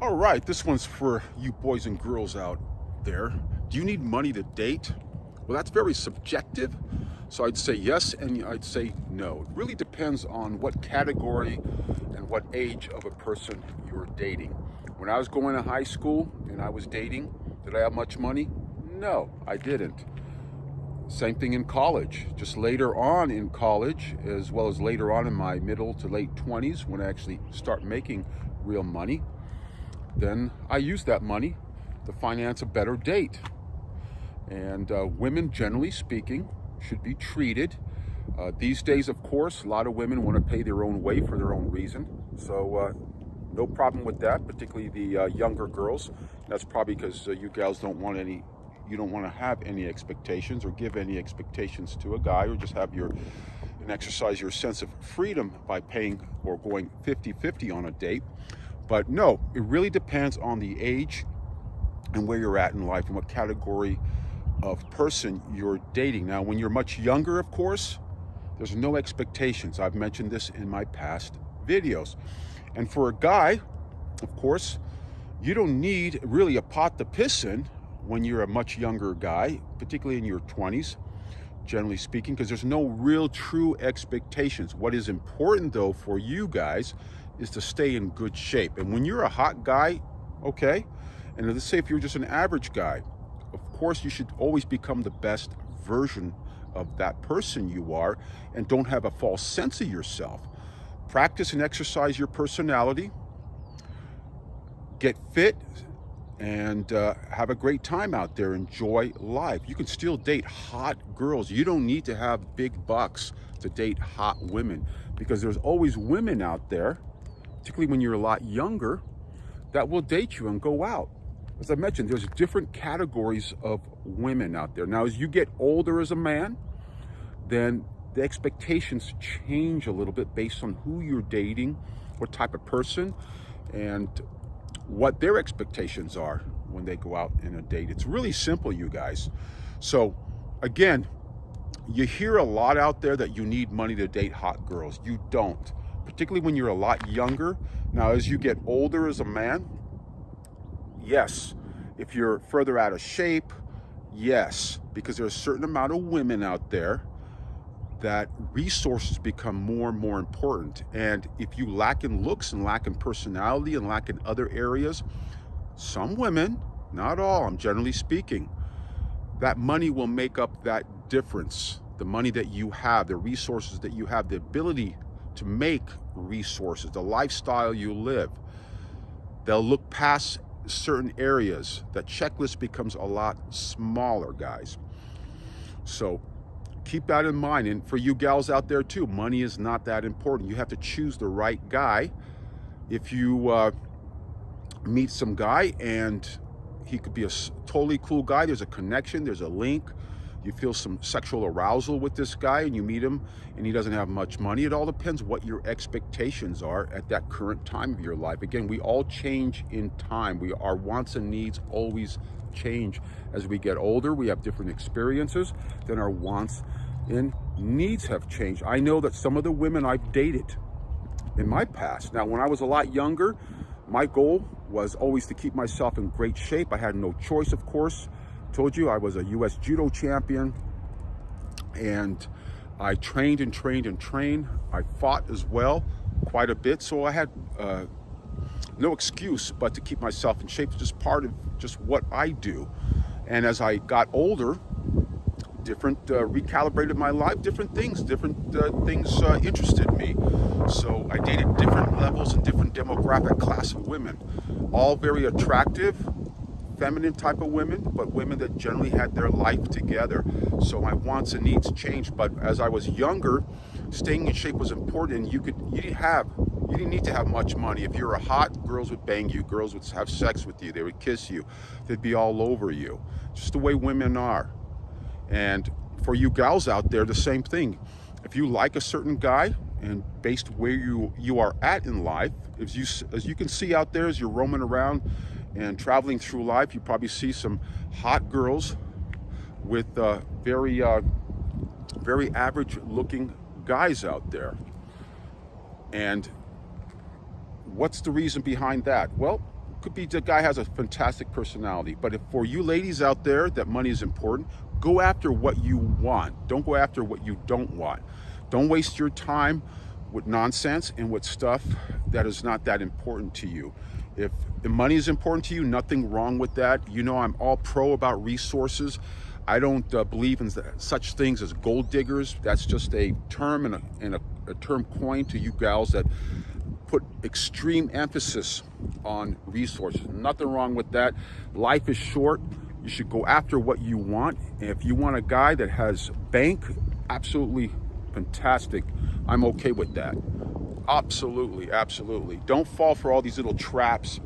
All right, this one's for you boys and girls out there. Do you need money to date? Well, that's very subjective. So I'd say yes, and I'd say no. It really depends on what category and what age of a person you're dating. When I was going to high school and I was dating, did I have much money? No, I didn't. Same thing in college. Just later on in college, as well as later on in my middle to late 20s, when I actually start making real money, then I use that money to finance a better date. And women, generally speaking, should be treated. These days, of course, a lot of women want to pay their own way for their own reason. So no problem with that, particularly the younger girls. That's probably because you gals don't want to have any expectations or give any expectations to a guy, or just have and exercise your sense of freedom by paying or going 50-50 on a date. But no, it really depends on the age and where you're at in life and what category of person you're dating. Now, when you're much younger, of course, there's no expectations. I've mentioned this in my past videos. And for a guy, of course, you don't need really a pot to piss in when you're a much younger guy, particularly in your 20s, generally speaking, because there's no real true expectations. What is important, though, for you guys is to stay in good shape. And when you're a hot guy, okay, and let's say if you're just an average guy, of course you should always become the best version of that person you are, and don't have a false sense of yourself. Practice and exercise your personality, get fit, and have a great time out there. Enjoy life. You can still date hot girls. You don't need to have big bucks to date hot women, because there's always women out there, particularly when you're a lot younger, that will date you and go out. As I mentioned, there's different categories of women out there. Now, as you get older as a man, then the expectations change a little bit based on who you're dating, what type of person, and what their expectations are when they go out in a date. It's really simple, you guys. So again, you hear a lot out there that you need money to date hot girls. You don't, particularly when you're a lot younger. Now, as you get older as a man, yes. If you're further out of shape, yes, because there's a certain amount of women out there that resources become more and more important. And if you lack in looks and lack in personality and lack in other areas, some women, not all, I'm generally speaking, that money will make up that difference. The money that you have, the resources that you have, the ability to make resources, the lifestyle you live, they'll look past certain areas. That checklist becomes a lot smaller, guys. So keep that in mind. And for you gals out there too, money is not that important. You have to choose the right guy. If you meet some guy and he could be a totally cool guy, there's a connection, there's a link, you feel some sexual arousal with this guy, and you meet him and he doesn't have much money, it all depends what your expectations are at that current time of your life. Again, we all change in time. Our wants and needs always change as we get older. We have different experiences, then our wants and needs have changed. I know that some of the women I've dated in my past, now when I was a lot younger, my goal was always to keep myself in great shape. I had no choice, of course. Told you I was a U.S. judo champion, and I trained and trained and trained. I fought as well quite a bit, so I had no excuse but to keep myself in shape. It's just part of just what I do. And as I got older, recalibrated my life, different things interested me. So I dated different levels and different demographic class of women, all very attractive, feminine type of women, but women that generally had their life together. So my wants and needs changed. But as I was younger, staying in shape was important. And you didn't need to have much money. If you were hot, girls would bang you, girls would have sex with you, they would kiss you, they'd be all over you. Just the way women are. And for you gals out there, the same thing. If you like a certain guy, and based where you are at in life, as you can see out there as you're roaming around and traveling through life, you probably see some hot girls with very average looking guys out there. And what's the reason behind that? Well, Could be the guy has a fantastic personality. But if for you ladies out there that money is important, go after what you want. Don't go after what you don't want. Don't waste your time with nonsense and with stuff that is not that important to you. If the money is important to you, nothing wrong with that. You know, I'm all pro about resources. I don't believe in such things as gold diggers. That's just a term and a term coined to you gals that put extreme emphasis on resources. Nothing wrong with that. Life is short. You should go after what you want. And if you want a guy that has bank, absolutely fantastic. I'm okay with that. Absolutely, absolutely. Don't fall for all these little traps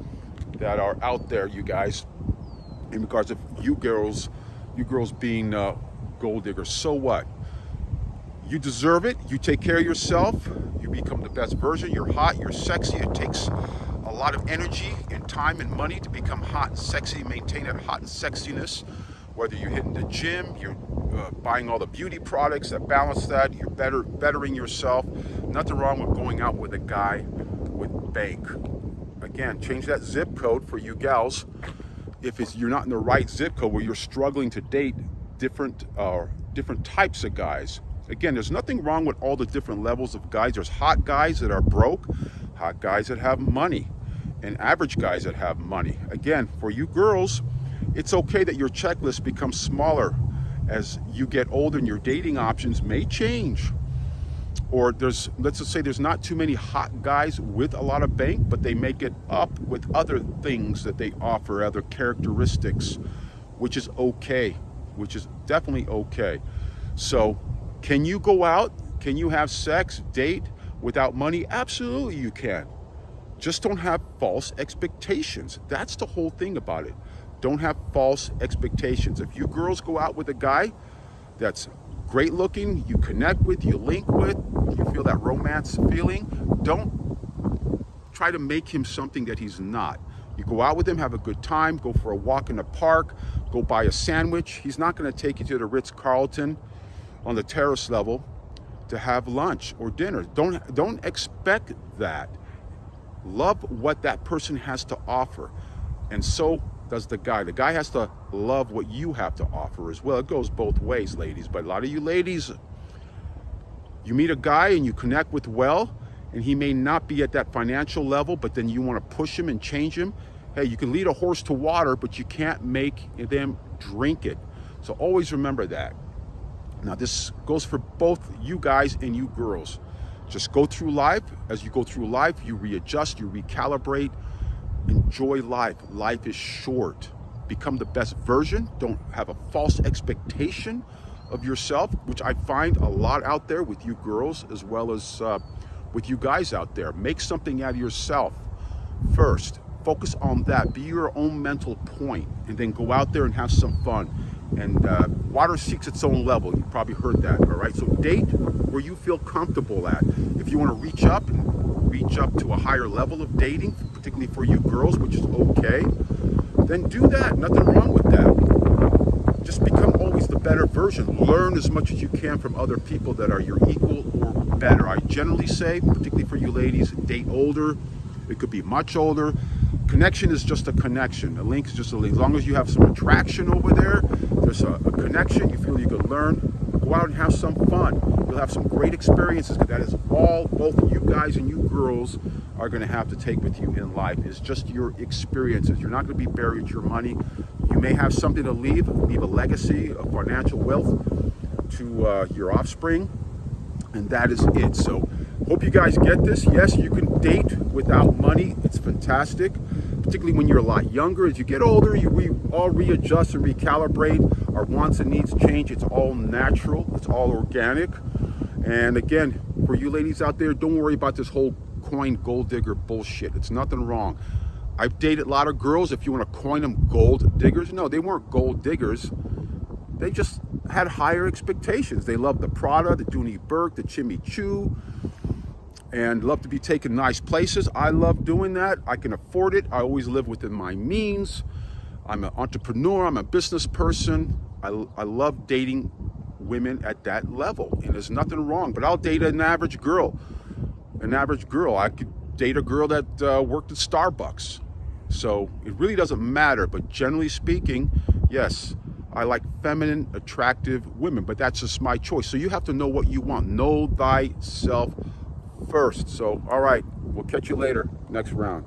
that are out there, you guys, in regards of you girls being gold diggers. So what? You deserve it. You take care of yourself. You become the best version. You're hot. You're sexy. It takes a lot of energy and time and money to become hot and sexy, maintain that hot and sexiness. Whether you're hitting the gym, you're buying all the beauty products that balance that, you're bettering yourself. Nothing wrong with going out with a guy with bank. Again, change that zip code for you gals. If you're not in the right zip code where you're struggling to date different types of guys. Again, there's nothing wrong with all the different levels of guys. There's hot guys that are broke, hot guys that have money, and average guys that have money. Again, for you girls, it's okay that your checklist becomes smaller as you get older and your dating options may change. Or let's just say there's not too many hot guys with a lot of bank, but they make it up with other things that they offer, other characteristics, which is okay, which is definitely okay. So can you go out? Can you have sex, date without money? Absolutely you can. Just don't have false expectations. That's the whole thing about it. Don't have false expectations. If you girls go out with a guy that's great looking, you connect with, you link with, you feel that romance feeling, don't try to make him something that he's not. You go out with him, have a good time, go for a walk in the park, go buy a sandwich. He's not going to take you to the Ritz-Carlton on the terrace level to have lunch or dinner. Don't expect that. Love what that person has to offer. And so does the guy. The guy has to love what you have to offer as well. It goes both ways, ladies. But a lot of you ladies, you meet a guy and you connect with well, and he may not be at that financial level, but then you want to push him and change him. Hey, you can lead a horse to water, but you can't make them drink it. So always remember that. Now this goes for both you guys and you girls. Just go through life. As you go through life, you readjust, you recalibrate. Enjoy life. Life is short. Become the best version. Don't have a false expectation of yourself, which I find a lot out there with you girls as well as with you guys out there. Make something out of yourself first. Focus on that. Be your own mental point, and then go out there and have some fun. And water seeks its own level. You probably heard that, all right? So date where you feel comfortable at. If you want to reach up to a higher level of dating, particularly for you girls, which is okay, then do that. Nothing wrong with that. Just become always the better version. Learn as much as you can from other people that are your equal or better. I generally say, particularly for you ladies, date older. It could be much older. Connection is just a connection. A link is just a link. As long as you have some attraction over there, there's a connection, you feel you can learn, go out and have some fun. You'll have some great experiences, because that is all both you guys and you girls are going to have to take with you in life. It's just your experiences. You're not going to be buried with your money. You may have something to leave a legacy of financial wealth to your offspring, and that is it. So hope you guys get this. Yes, you can date without money. It's fantastic, particularly when you're a lot younger. As you get older, we all readjust and recalibrate. Our wants and needs change. It's all natural. It's all organic. And again, for you ladies out there, don't worry about this whole coin gold digger bullshit. It's nothing wrong. I've dated a lot of girls, if you want to coin them gold diggers. No, they weren't gold diggers. They just had higher expectations. They loved the Prada, the Dooney Burke, the Jimmy Choo, and love to be taken nice places. I love doing that. I can afford it. I always live within my means. I'm an entrepreneur. I'm a business person. I love dating women at that level, and there's nothing wrong. But I'll date an average girl. I could date a girl that worked at Starbucks. So it really doesn't matter, but generally speaking, yes, I like feminine, attractive women, but that's just my choice. So you have to know what you want. Know thyself first. So, all right, we'll catch you later, next round.